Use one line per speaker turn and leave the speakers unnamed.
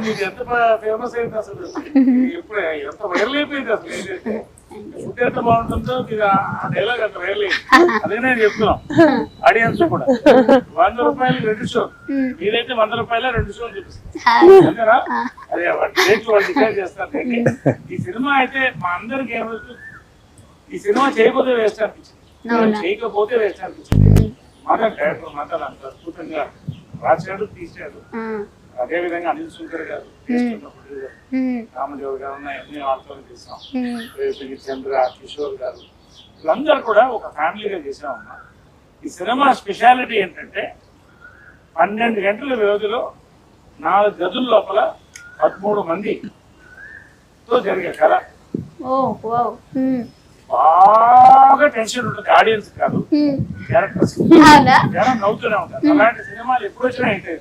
నీకు ఎంత ఫేమస్ అయింది అసలు, ఇప్పుడు ఎంత వైరల్ అయిపోయింది అసలు. ఏంటంటే ఫుడ్ ఎంత బాగుంటుందో మీరు ఆ డైలాగ్ అంత వైరల్ అయింది. అదే నేను చెప్తున్నాం ఆడియన్స్ కూడా. 100 రూపాయలు 2 షో, మీరైతే 100 రూపాయల 2 షోలు చూపిస్తారు అంతేనా? అదే రేట్లు వాళ్ళు డిసైడ్ చేస్తారు. ఈ సినిమా అయితే మా అందరికి ఏమవుతుంది, ఈ సినిమా చేయకపోతే వేస్ట్ అనిపించింది, చేయకపోతే వేస్ట్ అనిపించింది. మదన్ డైరెక్టర్ మదన్ అంత అద్భుతంగా రాశాడు, తీశాడు. అదే విధంగా అనిల్ శంకర్ గారు, రామదేవ్ గారు ఎన్ని వాళ్ళతో తీసాం, చంద్ర, కిషోర్ గారు, వీళ్ళందరూ కూడా ఒక ఫ్యామిలీగా చేసామమ్మా. ఈ సినిమా స్పెషాలిటీ ఏంటంటే 12 గంటల వ్యవధిలో 4 గదుల లోపల 13 మందితో జరిగే కథ. బాగా టెన్షన్ ఉంటుంది ఆడియన్స్ కాదు, క్యారెక్టర్స్. జనం నవ్వుతూనే ఉంటారు. అలాంటి సినిమాలు ఎప్పుడు వచ్చినా ఏంటంటే